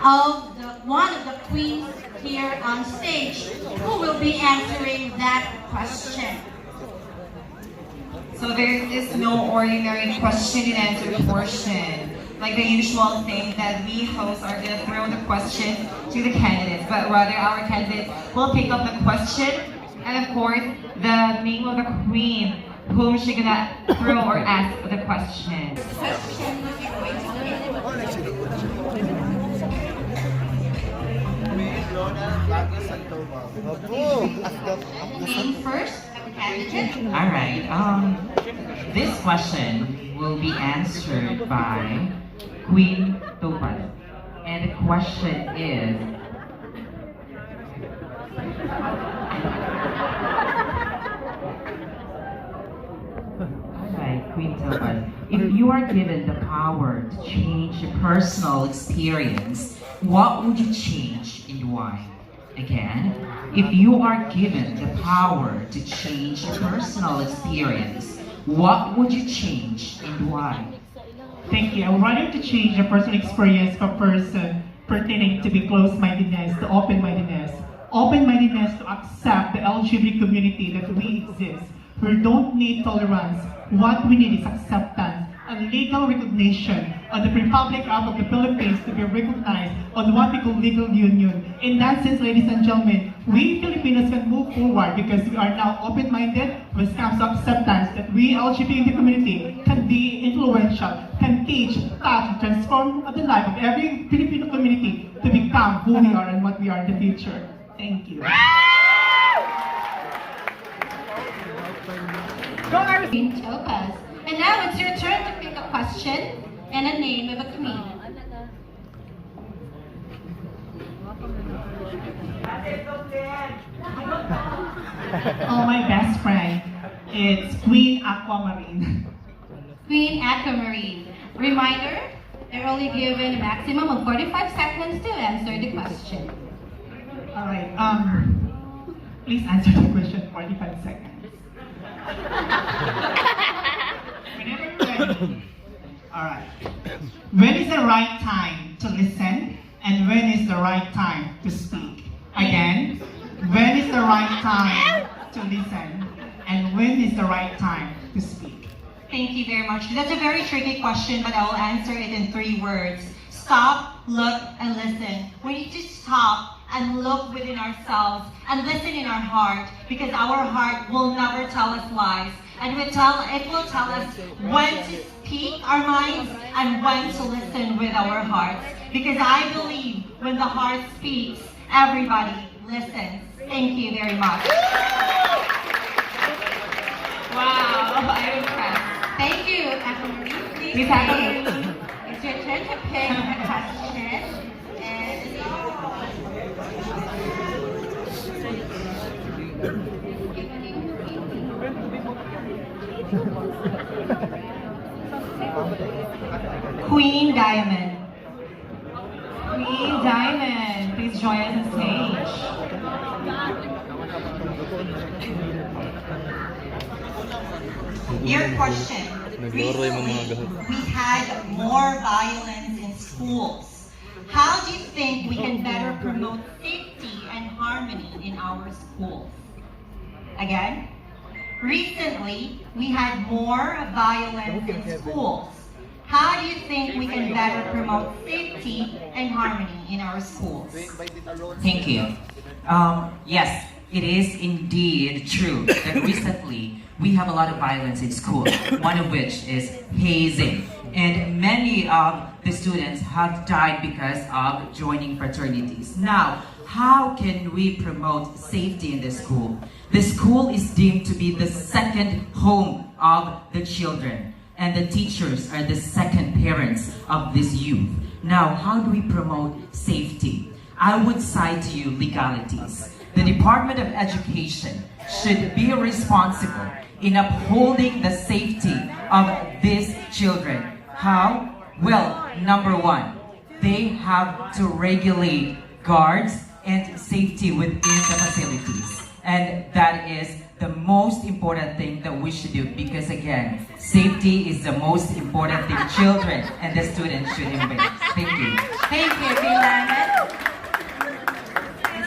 of one of the queens here on stage who will be answering that question. So there is no ordinary question and answer portion, like the usual thing that we hosts are going to throw the question to the candidates, but rather our candidates will pick up the question and of course the name of the queen whom she's going to throw or ask the question. Name first, candidate. Alright, this question will be answered by Queen Topaz. And the question is, alright, Queen Topaz, if you are given the power to change your personal experience, what would you change and why? Again, if you are given the power to change your personal experience, what would you change and why? Thank you. I would rather to change the personal experience of a person pertaining to be closed-mindedness to open-mindedness. Open-mindedness to accept the LGBT community that we exist. We don't need tolerance. What we need is acceptance and legal recognition of the Republic of the Philippines to be recognized on what we call legal union. In that sense, ladies and gentlemen, we Filipinos can move forward because we are now open-minded when it comes to acceptance that we LGBT community can be influential, can teach, touch, and transform the life of every Filipino community to become who we are and what we are in the future. Thank you. Queen Topaz. And now it's your turn to pick a question and a name of a queen. Oh, my best friend. It's Queen Aquamarine. Queen Aquamarine. Reminder, they're only given a maximum of 45 seconds to answer the question. Alright, please answer the question 45 seconds. Whenever you're ready. Alright. When is the right time to listen and when is the right time to speak? Again, when is the right time to listen and when is the right time to speak? Thank you very much. That's a very tricky question, but I will answer it in 3 words. Stop, look, and listen. We need to stop and look within ourselves and listen in our heart because our heart will never tell us lies. And it will tell us when to speak our minds and when to listen with our hearts. Because I believe when the heart speaks, everybody listens. Thank you very much. Wow, I'm impressed. Thank you, Aquamarine. Please Miss Aquamarine. It's your turn to pick a question. Queen Diamond. Queen Diamond, please join us on stage. Your question. Recently, we had more violence in schools. How do you think we can better promote safety and harmony in our schools? Again, recently, we had more violence in schools. How do you think we can better promote safety and harmony in our schools? Thank you. Yes, it is indeed true that recently we have a lot of violence in school, one of which is hazing. And many of the students have died because of joining fraternities. Now, how can we promote safety in the school? The school is deemed to be the second home of the children, and the teachers are the second parents of this youth. Now, how do we promote safety? I would cite to you legalities. The Department of Education should be responsible in upholding the safety of these children. How? Well, number 1, they have to regulate guards and safety within the facilities. And that is the most important thing that we should do, because again, safety is the most important thing children and the students should embrace. Thank you. Thank you, Queen Diamond.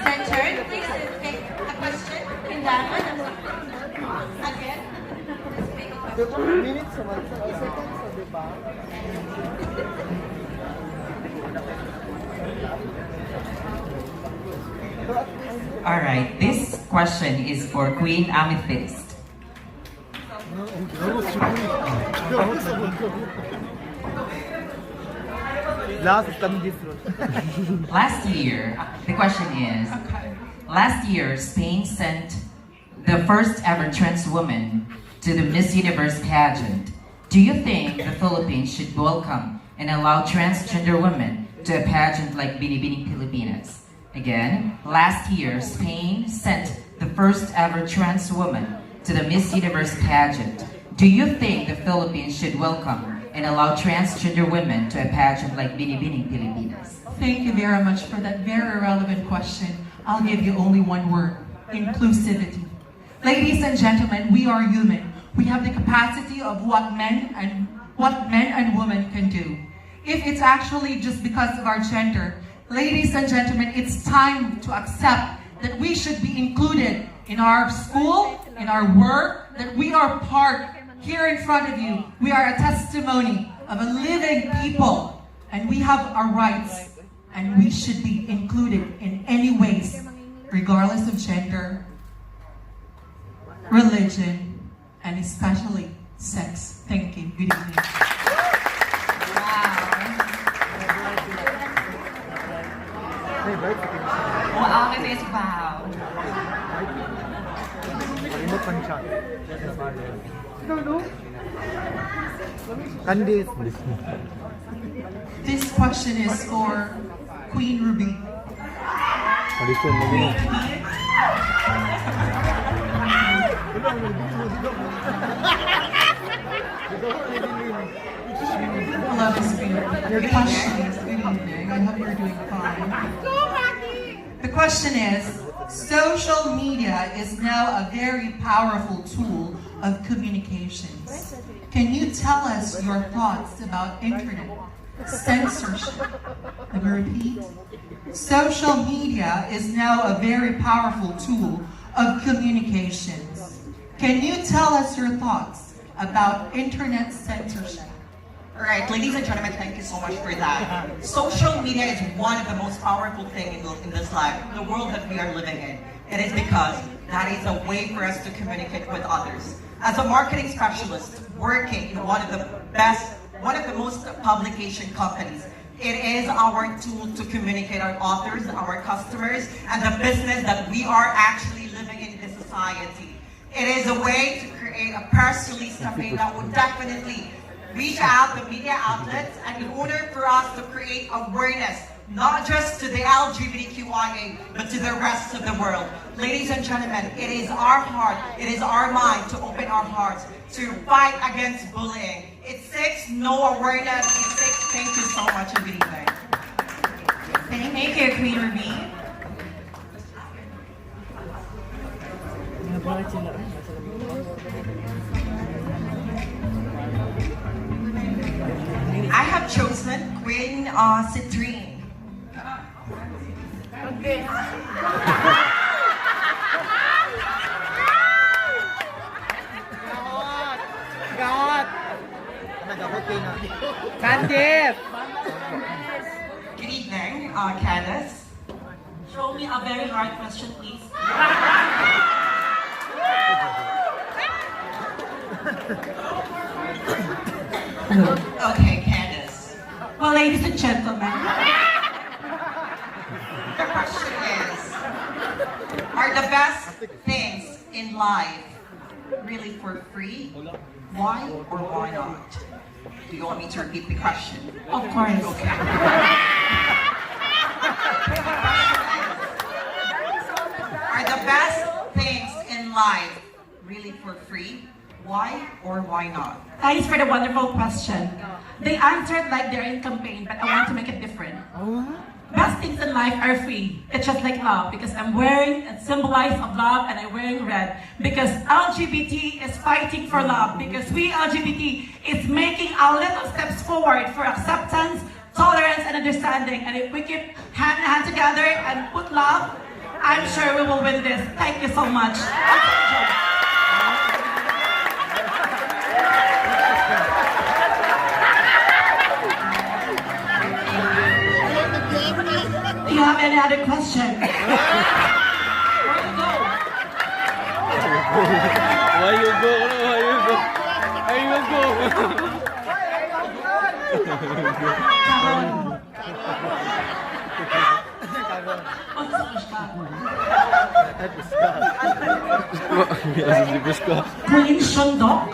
Center, please take a question. Queen Diamond. Again. Minutes naman. Seconds, di ba? Alright, this question is for Queen Amethyst. Last year, the question is, last year Spain sent the first ever trans woman to the Miss Universe pageant. Do you think the Philippines should welcome and allow transgender women to a pageant like Binibining Pilipinas? Again, last year, Spain sent the first ever trans woman to the Miss Universe pageant. Do you think the Philippines should welcome and allow transgender women to a pageant like Binibining Pilipinas? Thank you very much for that very relevant question. I'll give you only one word: inclusivity. Ladies and gentlemen, we are human. We have the capacity of what men and women can do. If it's actually just because of our gender, ladies and gentlemen, it's time to accept that we should be included in our school, in our work, that we are part here in front of you. We are a testimony of a living people, and we have our rights, and we should be included in any ways, regardless of gender, religion, and especially sex. Thank you. Good evening. Wow, Amethyst, wow. This question is for Queen Ruby. Hello, Miss Queen. The question is, good evening. I hope you're doing fine. The question is, social media is now a very powerful tool of communications. Can you tell us your thoughts about internet censorship? Let me repeat. Social media is now a very powerful tool of communications. Can you tell us your thoughts about internet censorship? All right, ladies and gentlemen, thank you so much for that. Social media is one of the most powerful things in this life, the world that we are living in. It is because that is a way for us to communicate with others. As a marketing specialist working in one of the most publication companies, it is our tool to communicate our authors, our customers, and the business that we are actually living in this society. It is a way to create a press release campaign that would definitely reach out to media outlets, and in order for us to create awareness, not just to the LGBTQIA, but to the rest of the world. Ladies and gentlemen, it is our heart, it is our mind to open our hearts to fight against bullying. It seeks no awareness, it seeks thank you so much and good evening. Thank you, Queen Ruby. I have chosen Queen Citrine. Okay. Candice! Good evening, Candice. Show me a very hard question, please. Okay, Candice. Well, ladies and gentlemen, The question is, are the best things in life really for free? Why or why not? Do you want me to repeat the question? of course. Okay. Are the best things in life really for free? Why or why not? Thanks for the wonderful question. They answered like they're in campaign, but I want to make it different. best things in life are free. It's just like love, because I'm wearing a symbolize of love, and I'm wearing red because LGBT is fighting for love, because we LGBT is making our little steps forward for acceptance, tolerance, and understanding. And if we keep hand in hand together and put love, I'm sure we will win this. Thank you so much. Do you have any other question? Where you go? Why you go? Why you go? Why you go? Queen Shondok?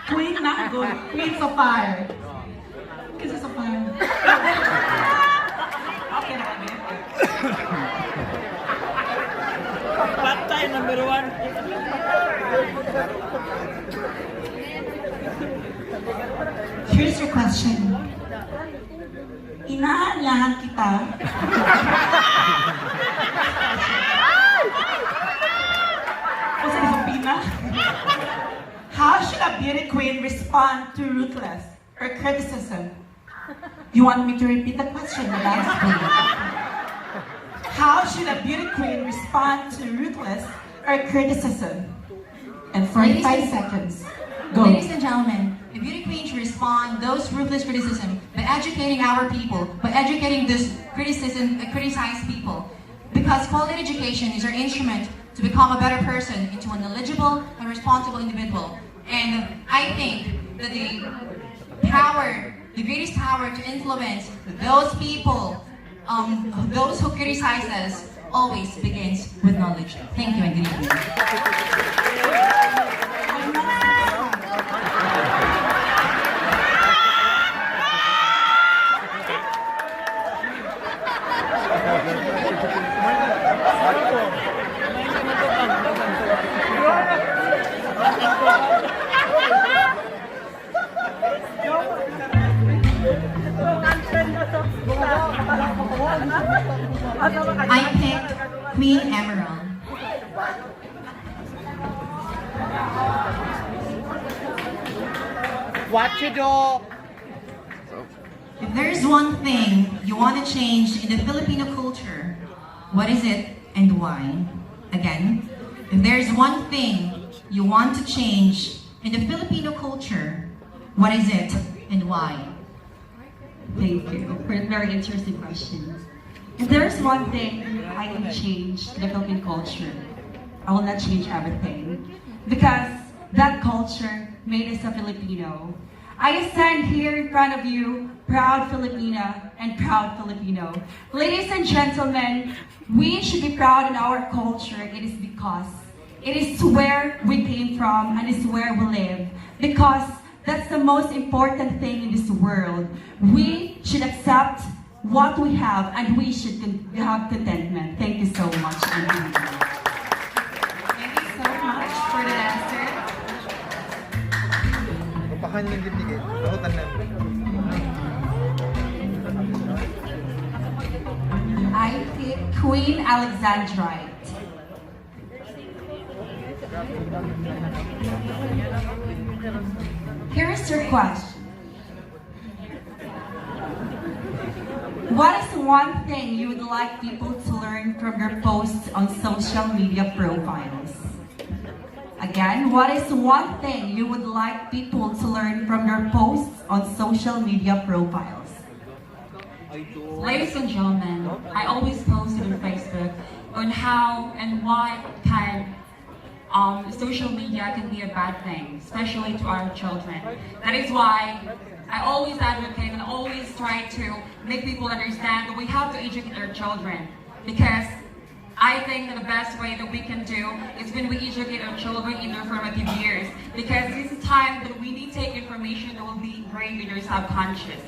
Queen not good. Queen of fire. Kisses of fire. Okay, Patay number 1. Here's your question. Inaalahan kita. O sa Filipina? How should a beauty queen respond to ruthless or criticism? You want me to repeat the question, madam? How should a beauty queen respond to ruthless or criticism? And 45 seconds. Go. Ladies and gentlemen, the beauty queen should respond those ruthless criticism by educating our people, by educating this criticized people. Because quality education is our instrument to become a better person into an eligible and responsible individual. And I think that the greatest power to influence those people, those who criticize us, always begins with knowledge. Thank you and good evening. I picked Queen Emerald. What you do? If there's one thing you want to change in the Filipino culture, what is it and why? Again, if there's one thing you want to change in the Filipino culture, what is it and why? Thank you for a very interesting question. If there's one thing I can change in the Philippine culture, I will not change everything. Because that culture made us a Filipino. I stand here in front of you, proud Filipina and proud Filipino. Ladies and gentlemen, we should be proud in our culture. It is because it is where we came from and it's where we live. Because that's the most important thing in this world. We should accept what we have and we should have contentment. Thank you so much. Thank you so much for the answer. Papahan yung dibdibin. Takutan lang. I pick Queen Alexandrite. Here is your question. What is one thing you would like people to learn from your posts on social media profiles? Again, what is one thing you would like people to learn from your posts on social media profiles? Ladies and gentlemen, I always post on Facebook on how and why can social media can be a bad thing, especially to our children. That is why I always advocate and always try to make people understand that we have to educate our children, because I think that the best way that we can do is when we educate our children in their formative years, because this is time that we need to take information that will be ingrained in their subconscious.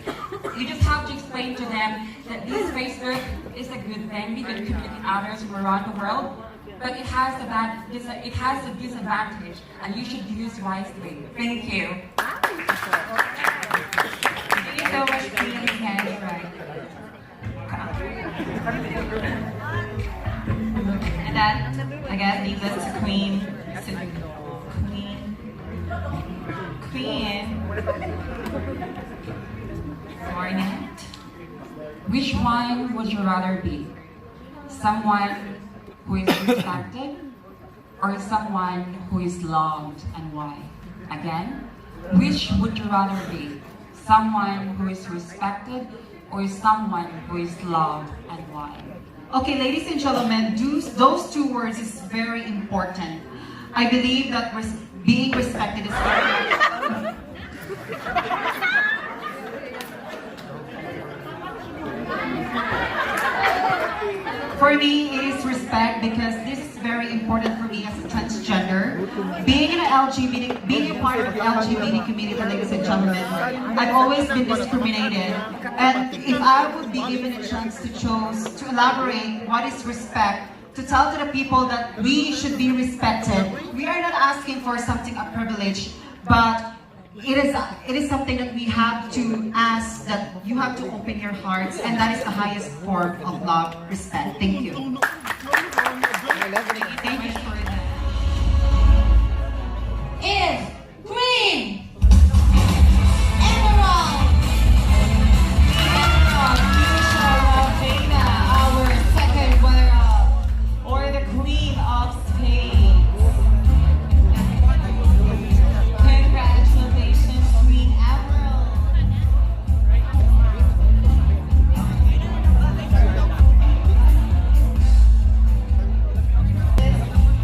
You just have to explain to them that this Facebook is a good thing. We can communicate with others from around the world, but it has a disadvantage, and you should use wisely. Thank you. Thank you so much, Queen Alexandra. Queen. Garnet. Which one would you rather be? Someone who is respected or someone who is loved, and why? Again, which would you rather be? Someone who is respected or someone who is loved, and why? Okay, ladies and gentlemen, those two words is very important. I believe that being respected is very important. For me, it is respect because this is very important for me as a transgender. Being a part of the LGBT community, ladies and gentlemen, I've always been discriminated. And if I would be given a chance to choose to elaborate what is respect, to tell to the people that we should be respected, we are not asking for something a privilege, but it is something that we have to ask, that you have to open your hearts, and that is the highest form of love, respect. Thank you. Thank you for that. Is Queen Emerald Fuschia Ravena, our second runner-up, or the Queen of Spades. Congratulations, Queen Emerald.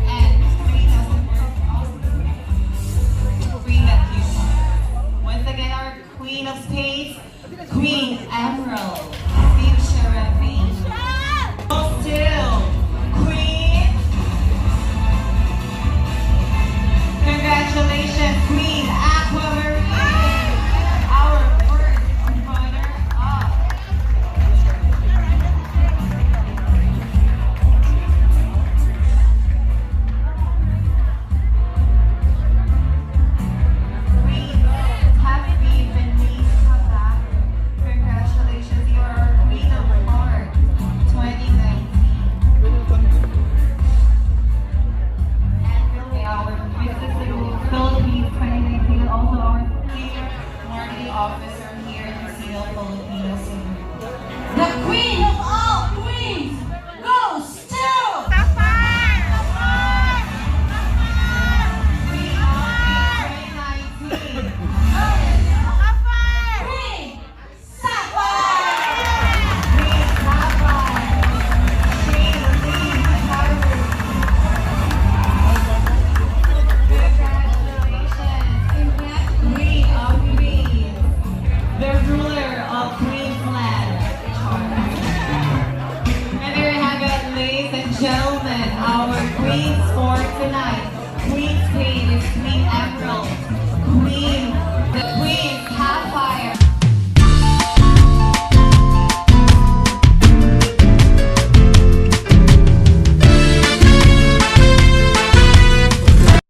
And Queen of once again, our Queen of Spades, Queen Emerald, Fuschia Ravena. Still, Queen. Congratulations, Queen Aquamarine, our first runner-up. Queen Stephie, Venice, Cabahug. Congratulations, you are our Queen of Heart 2019. And really our Mrs. Philippines 2019, and also our senior marketing officer here in Lucido, Philippines. the Queen of all queens goes to Queen of 2019. Queen Sapphire. Queen Cabahug. Queen Hikaru. Congratulations, Queen of Queens, the ruler of Queensland, Charla. And there you have it, ladies and gentlemen, our queens for tonight. Queen's Queen is Queen Emerald. The Queen Sapphire.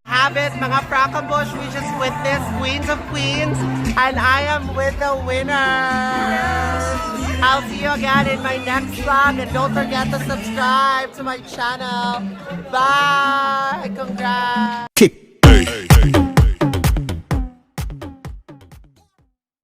Have it, mga Fracambush, we just witnessed Queens of Queens, and I am with the winners. I'll see you again in my next vlog, and don't forget to subscribe to my channel. Bye! Congrats!